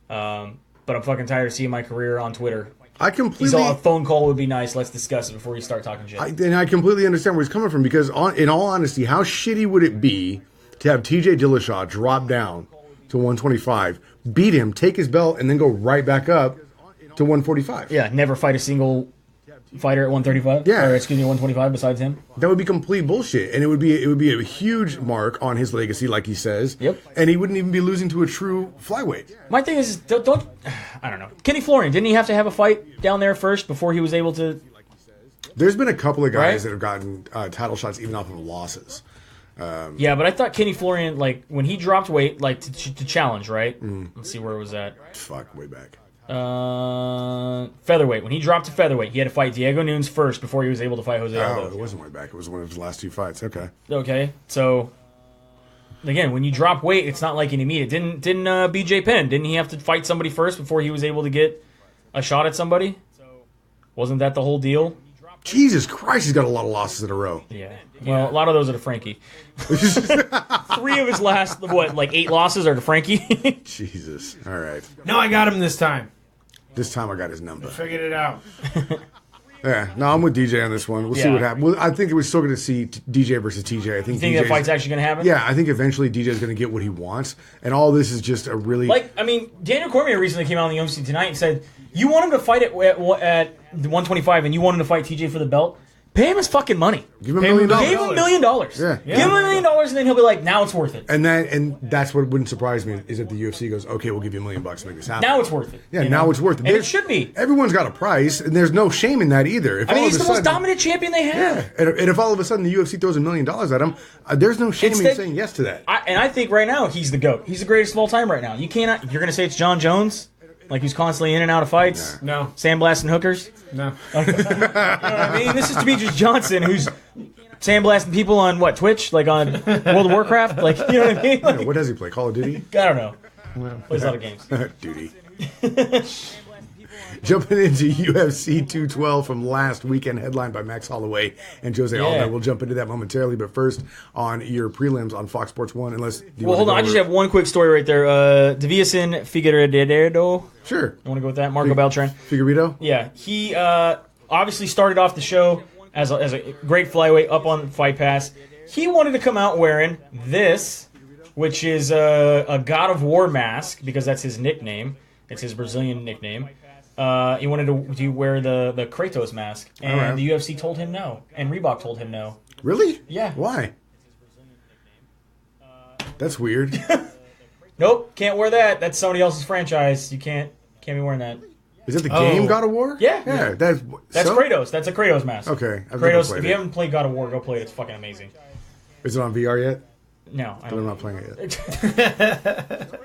But I'm fucking tired of seeing my career on Twitter. I He's completely all, a phone call would be nice. Let's discuss it before you start talking shit. I completely understand where he's coming from, because in all honesty, how shitty would it be to have TJ Dillashaw drop down to 125, beat him, take his belt, and then go right back up to 145? Yeah, never fight a single fighter at 135. Yeah. Or, 125 besides him. That would be complete bullshit, and it would be a huge mark on his legacy, like he says. Yep. And he wouldn't even be losing to a true flyweight. My thing is, don't I don't know. Kenny Florian, didn't he have to have a fight down there first before he was able to? There's been a couple of guys Right? that have gotten title shots even off of losses. Yeah, but I thought Kenny Florian, like when he dropped weight, like to challenge, right? Let's see where it was at. Fuck, way back. Featherweight. When he dropped to featherweight, he had to fight Diego Nunes first before he was able to fight Jose Oh, Aldo. it wasn't way back. It was one of his last 2 fights. Okay. Okay, so again, when you drop weight, it's not like an immediate. Didn't BJ Penn? Didn't he have to fight somebody first before he was able to get a shot at somebody? Wasn't that the whole deal? Jesus Christ, he's got a lot of losses in a row. Yeah. Well, a lot of those are to Frankie. 3 of his last 8 losses are to Frankie. Jesus. All right. No, I got him this time. This time I got his number. Figured it out. Yeah. No, I'm with DJ on this one. We'll see Yeah. what happens. Well, I think we're still going to see DJ versus TJ. I think You think DJ's that fight's actually going to happen? Yeah, I think eventually DJ's going to get what he wants, and all this is just a really Daniel Cormier recently came out on the UFC Tonight and said, you want him to fight at the 125 and you want him to fight TJ for the belt? Pay him his fucking money. give him $1 million. Give him $1 million. Yeah. Give him $1 million and then he'll be like, now it's worth it. And that's what wouldn't surprise me is if the UFC goes, okay, we'll give you $1 million to make this happen. Now it's worth it. Yeah, you now know? it's worth it. And it should be. Everyone's got a price, and there's no shame in that either. If I mean, all he's of the a most sudden- dominant champion they have. Yeah, and if all of a sudden the UFC throws $1 million at him, there's no shame in Instead- saying yes to that. I think right now he's the GOAT. He's the greatest of all time right now. You cannot. You're going to say it's Jon Jones? Like he's constantly in and out of fights? No. Sandblasting hookers? No. You know what I mean? This is Demetrius Johnson, who's sandblasting people on Twitch, like on World of Warcraft, like you know what I mean? Like, What does he play? Call of Duty? I don't know. Plays a lot of games. Duty. Jumping into UFC 212 from last weekend, headlined by Max Holloway and Jose Aldo. We'll jump into that momentarily, but first on your prelims on Fox Sports 1. Well, hold on. I just have one quick story right there. Davison Figueiredo. Sure. I want to go with that. Marco Beltran. Figueiredo? Yeah, he obviously started off the show as a great flyweight up on Fight Pass. He wanted to come out wearing this, which is a God of War mask, because that's his nickname. It's his Brazilian nickname. He wanted to wear the Kratos mask, and the UFC told him no, and Reebok told him no. Really? Yeah. Why? That's weird. Nope, can't wear that. That's somebody else's franchise. You can't be wearing that. Is it the game God of War? Yeah. Yeah. That's Kratos. That's a Kratos mask. Okay. I've never Kratos. played If you haven't played God of War, go play it. It's fucking amazing. Is it on VR yet? No, I'm not playing it yet.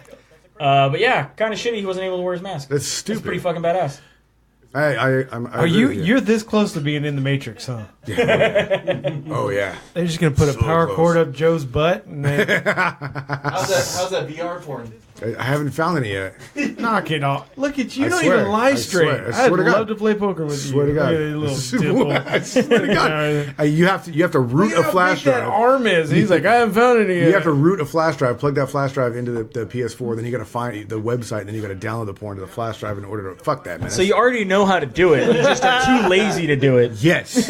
But yeah, kind of shitty. He wasn't able to wear his mask. That's stupid. That's pretty fucking badass. Are you? You're this close to being in the Matrix, huh? Oh yeah. They're just gonna put a power cord up Joe's butt, and then How's that VR porn? I haven't found any yet. knock it off. Look at you! You I don't swear. even lie I straight. swear. I I'd swear to God. love to play poker with you. Swear to God. Look at that little dimple. I swear to God. You have to root Look a how flash big that drive. arm is. He's like, I haven't found any yet. You have to root a flash drive, plug that flash drive into the PS4, then you got to find the website, and then you got to download the porn to the flash drive in order to fuck that, man. So you already know how to do it. You just are too lazy to do it. Yes.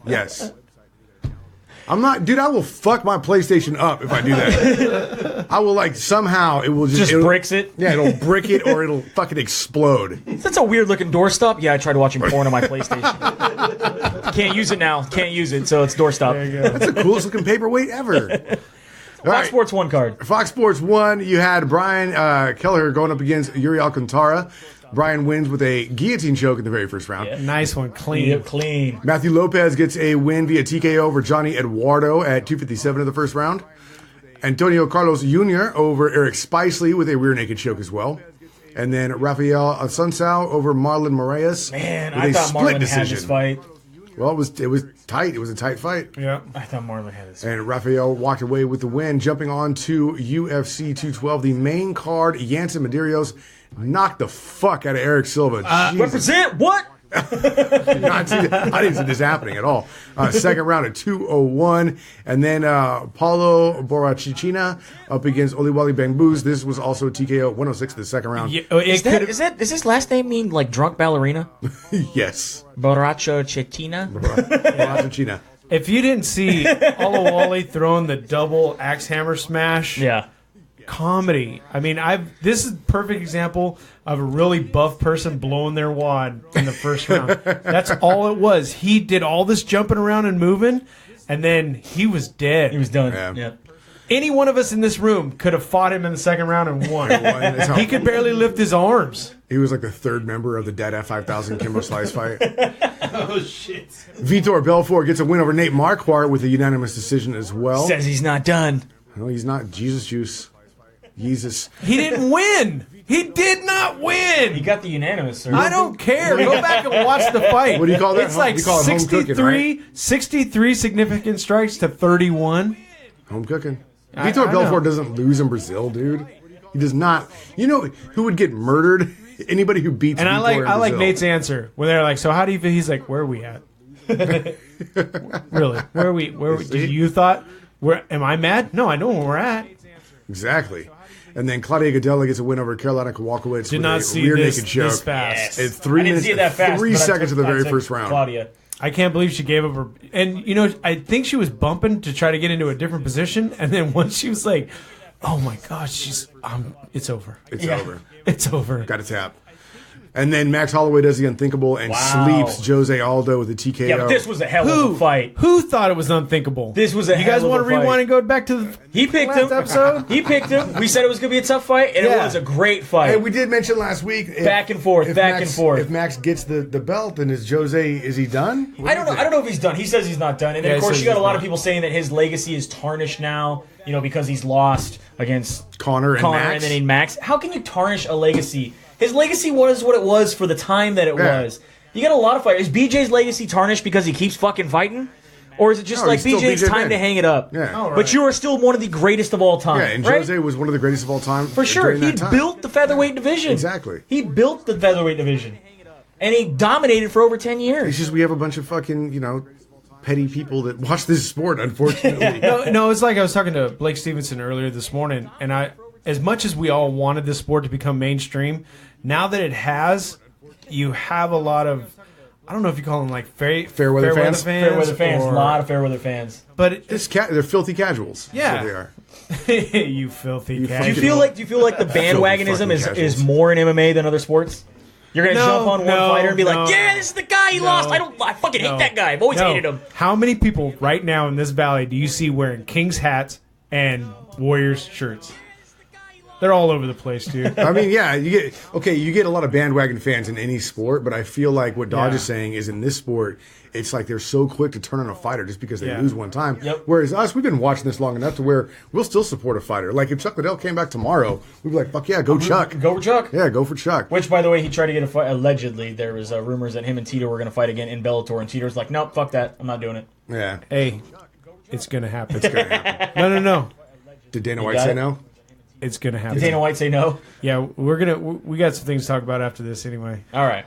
Yes. I'm not, dude. I will fuck my PlayStation up if I do that. I will somehow it will Just it'll- bricks it. Yeah, it'll brick it or it'll fucking explode. That's a weird looking doorstop. Yeah, I tried watching porn on my PlayStation. Can't use it now. Can't use it, so it's doorstop. There you go. That's the coolest looking paperweight ever. Fox Sports 1 card. Fox Sports 1, you had Brian Kelleher going up against Yuri Alcantara. Brian wins with a guillotine choke in the very first round. Yeah. Nice one, clean. Yep, clean. Matthew Lopez gets a win via TKO over Johnny Eduardo at 257 of the first round. Antonio Carlos Jr. over Eric Spicely with a rear naked choke as well. And then Rafael Asuncao over Marlon Moraes. Man, with I a thought split Marlon had this fight. Well, it was tight. It was a tight fight. Yeah. I thought Marlon had this fight. And Rafael walked away with the win. Jumping on to UFC 212, the main card, Yancy Medeiros knocked the fuck out of Eric Silva. Jesus. Represent what? I didn't see this happening at all. Second round at 201. And then Paulo Borrachicina up against Oliwali Bangboos. This was also TKO 106 the second round. Yeah, Does his last name mean like drunk ballerina? Yes. Borracho Chetina? Borrachicina. if you didn't see Olawale throwing the double axe hammer smash, Yeah. comedy. I mean, this is a perfect example of a really buff person blowing their wad in the first round. That's all it was. He did all this jumping around and moving, and then he was dead. He was done. Yeah. Any one of us in this room could have fought him in the second round and won. He could barely lift his arms. He was like the third member of the Dead F5000 Kimbo Slice fight. Oh shit! Vitor Belfort gets a win over Nate Marquardt with a unanimous decision as well. Says he's not done. No, he's not. Jesus juice. Jesus. He didn't win. He did not He win. got the unanimous, sir. I don't care. Go back and watch the fight. What do you call that? It's like You call it home cooking, 63 significant strikes to 31. Home cooking. I Vitor know. Belfort doesn't lose in Brazil, dude. He does not. You know who would get murdered? Anybody who beats And Vitor I in like Brazil. Nate's answer when they're like, "So how do you feel?" He's like, "Where are we at? Really? Where are we? You thought? Where am I mad? No, I know where we're at. Exactly. And then Claudia Gadella gets a win over Carolina Kowalkiewicz Did with not a see rear this naked choke. fast. It's 3 I didn't minutes, see it that fast. 3 but I seconds took- of the I very took first round. Claudia. I can't believe she gave up her. And I think she was bumping to try to get into a different position. And then once she was like, "Oh my gosh, it's over. It's Yeah. over. It's over." Got a tap. And then Max Holloway does the unthinkable and Wow. sleeps Jose Aldo with a TKO. Yeah, but this was a hell of a fight. Who thought it was unthinkable? This was a You guys hell of want a to fight. rewind and go back to the He picked last him. episode? He picked him. We said it was going to be a tough fight, and it Yeah. was a great fight. Hey, we did mention last week. Back and forth, back and forth. If Max gets the belt, then is he done? What I do don't you know. I don't know if he's done. He says he's not done, and then Yeah, of he course says you got a he's lot not. of people saying that his legacy is tarnished now. Because he's lost against Connor and Max? and then in Max. How can you tarnish a legacy? His legacy was what it was for the time that it Yeah. was. You got a lot of fighters. Is BJ's legacy tarnished because he keeps fucking fighting? Or is it just No, like he's still BJ's BJ time then. to hang it up? Yeah. Oh, But you are still one of the greatest of all time. Yeah, and right? Jose was one of the greatest of all time. For sure. during He that time. built the featherweight division. Exactly. He built the featherweight division. And he dominated for over 10 years. It's just we have a bunch of fucking, petty people that watch this sport, unfortunately. No, it's like I was talking to Blake Stevenson earlier this morning, and as much as we all wanted this sport to become mainstream, now that it has, you have a lot of I don't know if you call them like fair weather fans. Fair weather fans. A lot of fair weather fans. But they're filthy casuals. Yeah. That's what they are. you filthy Do you feel like the bandwagonism is more in MMA than other sports? You're gonna jump on one fighter and be like, "Yeah, this is the guy he lost. I fucking hate that guy. I've always hated him." How many people right now in this valley do you see wearing Kings hats and Warriors shirts? They're all over the place, dude. I mean, yeah, you get a lot of bandwagon fans in any sport, but I feel like what Dodge is saying is in this sport, it's like they're so quick to turn on a fighter just because they lose one time. Yep. Whereas us, we've been watching this long enough to where we'll still support a fighter. Like if Chuck Liddell came back tomorrow, we'd be like, "Fuck yeah, go Chuck, Go for Chuck." yeah, go for Chuck." Which, by the way, he tried to get a fight. Allegedly, there was rumors that him and Tito were going to fight again in Bellator, and Tito's like, "Nope, fuck that. I'm not doing it." Yeah, Hey, it's gonna happen. it's gonna happen. No. Did Dana You White got say it? no? It's gonna happen. Did Dana White say no? Yeah, we got some things to talk about after this anyway. All right.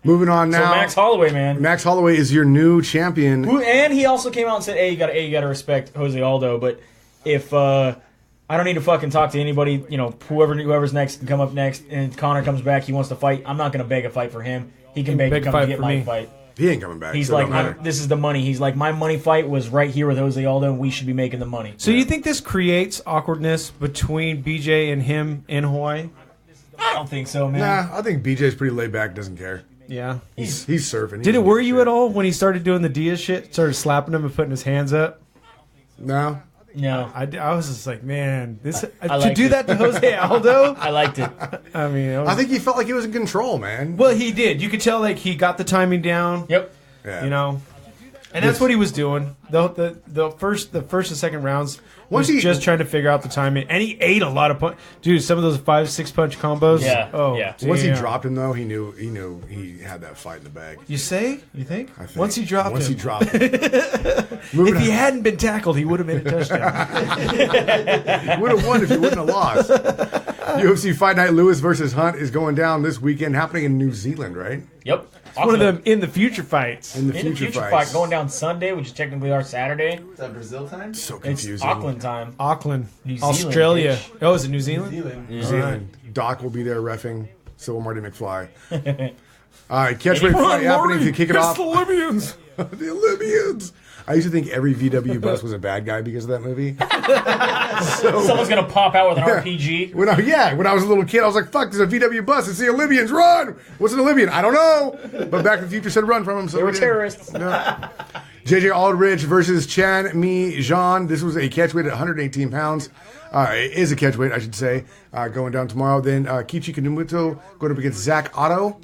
Moving on So now. Max Holloway, man. Max Holloway is your new champion. And he also came out and said, "Hey, you gotta respect Jose Aldo, but if I don't need to fucking talk to anybody, whoever's next can come up next, and Conor comes back, he wants to fight. I'm not gonna beg a fight for him. He can beg to come and get my fight." He ain't coming back. He's so it like, don't matter. "This is the money." He's like, "My money fight was right here with Jose Aldo, and we should be making the money." So you think this creates awkwardness between BJ and him in Hawaii? I don't think so, man. Nah, I think BJ's pretty laid back, doesn't care. Yeah. He's surfing. Did it worry you at all when he started doing the Diaz shit? Started slapping him and putting his hands up? No. No. I was just like, man, this to liked do it. that to Jose Aldo. I liked it. I mean, I think he felt like he was in control, man. well, he did. You could tell like he got the timing down. Yep. Yeah. You know, and that's what he was doing. The first and second rounds was just trying to figure out the timing, and he ate a lot of punch. Dude, some of those 5-6 punch combos. Yeah. Oh, Yeah. Once he damn. dropped him, though, he knew he had that fight in the bag. You say? You think? I think. Once he dropped Once him. he dropped him. If he hadn't been tackled, he would have made a touchdown. He would have won if he wouldn't have lost. UFC Fight Night Lewis versus Hunt is going down this weekend, happening in New Zealand, right? Yep. One of them in the future fights. In the In the future future fights. fight going down Sunday, which is technically our Saturday. Is that Brazil time? So It's confusing. Auckland time. Auckland, New Zealand, Australia. bitch. Oh, is it New Zealand? Zealand. New Zealand. Doc will be there reffing. So will Marty McFly. All right, catchweight fight happening to kick it off. the Libyans. The Olympians. I used to think every VW bus was a bad guy because of that movie. Someone's gonna pop out with an RPG. When I was a little kid, I was like, "Fuck! There's a VW bus. It's the Olympians. Run!" What's an Olympian? I don't know. But Back to the Future said run from him. So They were we did. terrorists. No. JJ Aldridge versus Chan Mi Jean. This was a catchweight at 118 pounds. It is a catchweight, I should say. Going down tomorrow. Then Kichi Kunimoto going up against Zach Otto.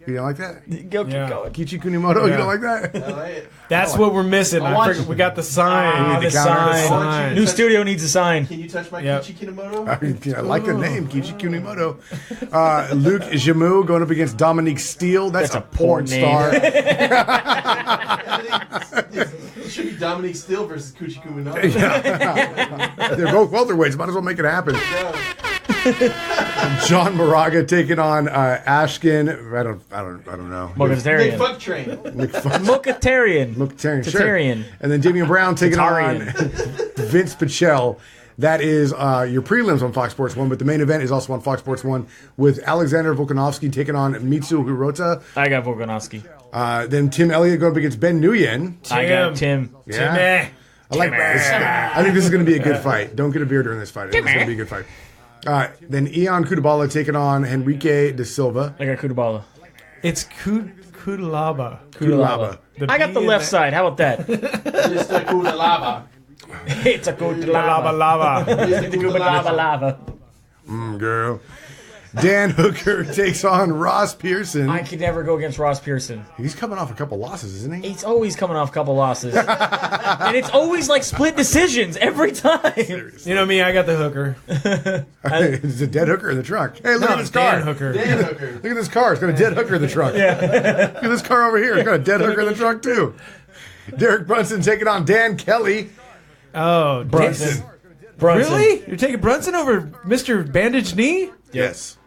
You don't like that? Go keep Yeah. going. Kichi Kunimoto. You Yeah. don't like that? I like it. That's what we're missing. want you. We got the sign. Ah, need the the counter. sign. Sign. New studio needs a sign. Can you touch my Yep. Kichi Kinamoto? I like the name, Kichi Kunimoto. Luke Jamu going up against Dominique Steele. That's a porn name. star. It should be Dominique Steele versus Kuchi Kumino. They're both welterweights. Might as well make it happen. John Moraga taking on Ashkin. I don't know. Big Mokatarian. fuck train. Mokatarian. Mokatarian, sure. Tatarian. And then Damian Brown taking Tatarian. on Vince Pichel. That is your prelims on Fox Sports 1, but the main event is also on Fox Sports 1 with Alexander Volkanovski taking on Mitsu Hirota. I got Volkanovski. Then Tim Elliott going up against Ben Nguyen. I got Tim. Yeah. Timmy. I like this. I think this is going to be a good fight. Don't get a beer during this fight. I think it's going to be a good fight. Then Ion Kudabala taking on Henrique de Silva. I got Kudabala. It's Kudalaba. Kudalaba. I got the left side. How about that? Mr. Kudalaba. It's a Kudalaba. Lava. Mr. Kudalaba Kudalaba. lava. Girl. Dan Hooker takes on Ross Pearson. I could never go against Ross Pearson. He's coming off a couple losses, isn't he? He's always coming off a couple losses. And it's always like split decisions every time. You know me, I got the hooker. There's a dead hooker in the trunk. Hey, look at this car. Dan Hooker. Dan Hooker. Look at this car. It's got a dead hooker in the trunk. Look at this car over here. It's got a dead hooker in the trunk, too. Derek Brunson taking on Dan Kelly. Oh, Brunson. Really? You're taking Brunson over Mr. Bandaged Knee? Yes.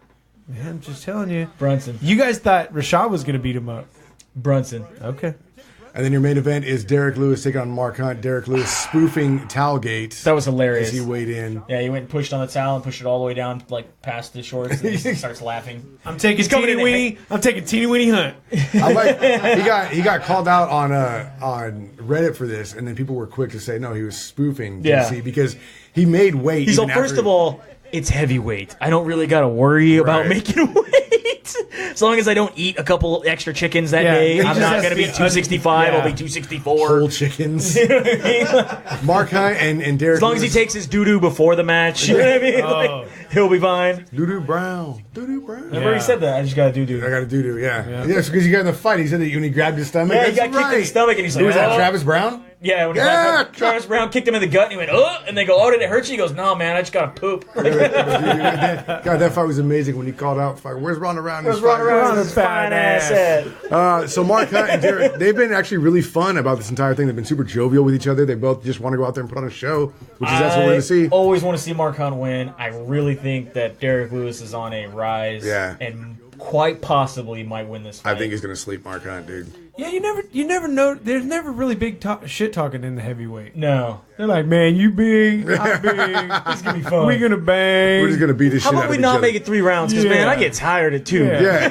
Man, I'm just telling you. Brunson. You guys thought Rashad was going to beat him up. Brunson. Okay. And then your main event is Derek Lewis taking on Mark Hunt. Derek Lewis spoofing Towelgate. That was hilarious. As he weighed in. Yeah, he went and pushed on the towel and pushed it all the way down, like past the shorts. And he starts laughing. I'm taking Teeny Weeny Hunt. I like he got called out on Reddit for this, and then people were quick to say no, he was spoofing DC because he made weight. He's all, first of all, it's heavyweight. I don't really got to worry about making weight. As long as I don't eat a couple extra chickens that day, I'm not going to be 265. I'll be 264. Whole chickens. Mark Hunt and Derek. As long as he takes his doo-doo before the match, you know what I mean? Like, he'll be fine. Doo-doo Brown. Doo-doo Brown. Remember he said that? I just got a doo-doo. I got a doo-doo, yeah. Yes, because you got in the fight. He said that when he grabbed his stomach. Yeah, he got kicked in the stomach, and he's like, who was that, Travis Brown? Yeah, when Travis Brown kicked him in the gut, and he went, oh, and they go, oh, did it hurt you? He goes, no, man, I just got to poop. God, that fight was amazing when he called out, where's Ronda Rousey? Where's Ronda Rousey's fine ass head? So Mark Hunt and Derek, they've been actually really fun about this entire thing. They've been super jovial with each other. They both just want to go out there and put on a show, which is that's what we're going to see. I always want to see Mark Hunt win. I really think that Derek Lewis is on a rise. Yeah. And quite possibly might win this fight. I think he's going to sleep Mark Hunt, dude. Yeah, you never know. There's never really big shit talking in the heavyweight. No. They're like, man, you big, I'm big. It's going to be fun. We're going to bang. We're just going to beat this shit out of each other. How about we not make it 3 rounds? Because, man, I get tired at 2. Yeah.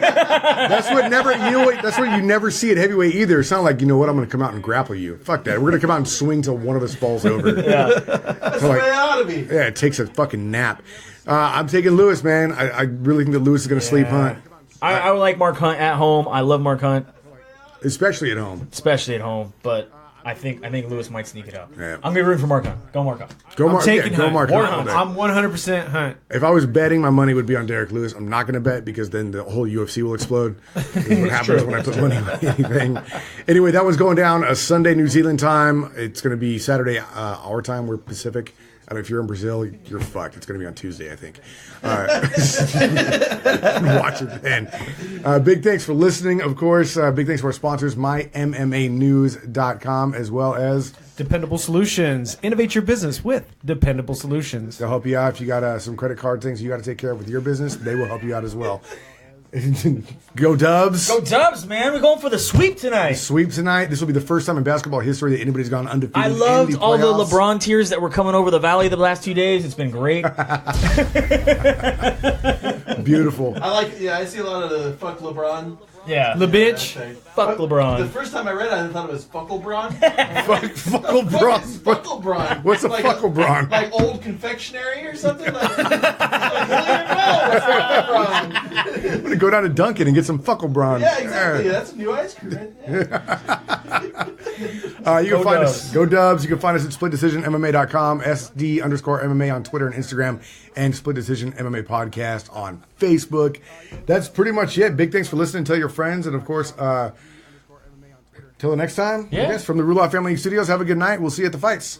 That's what you never see at heavyweight either. It's not like, you know what, I'm going to come out and grapple you. Fuck that. We're going to come out and swing till one of us falls over. Yeah. That's the way it ought to be. Yeah, it takes a fucking nap. I'm taking Lewis, man. I really think that Lewis is going to sleep Hunt. I like Mark Hunt at home. I love Mark Hunt. Especially at home. But I think Lewis might sneak it up. Yeah. I'm going to be rooting for Mark Hunt. Go Mark Hunt. Go Mark Hunt. I'm 100% Hunt. If I was betting, my money would be on Derek Lewis. I'm not going to bet because then the whole UFC will explode. This is what happens when I put money on anything. Anyway, that was going down a Sunday New Zealand time. It's going to be Saturday our time. We're Pacific. I don't know if you're in Brazil, you're fucked. It's going to be on Tuesday, I think. Watch it then. Big thanks for listening, of course. Big thanks to our sponsors, MyMMANEWS.com, as well as Dependable Solutions. Innovate your business with Dependable Solutions. They'll help you out if you got some credit card things you got to take care of with your business. They will help you out as well. Go Dubs. Go Dubs, man. We're going for the sweep tonight. Sweep tonight. This will be the first time in basketball history that anybody's gone undefeated. I loved all the LeBron tears that were coming over the valley the last 2 days. It's been great. Beautiful. I see a lot of the fuck LeBron. Yeah. The bitch. Fuck LeBron. The first time I read it, I thought it was Fucklebraun. Fucklebraun. What's a Fucklebraun? Like old confectionery or something? Like I'm going to go down to Dunkin' and get some Fucklebraun. Yeah, exactly. That's a new ice cream. Right? You can find us. Go Dubs. You can find us at SplitDecisionMMA.com, SD_MMA on Twitter and Instagram, and Split Decision MMA Podcast on Facebook. That's pretty much it. Big thanks for listening. Tell your friends. And, of course, till the next time, I guess, from the Ruloff Family Studios, have a good night. We'll see you at the fights.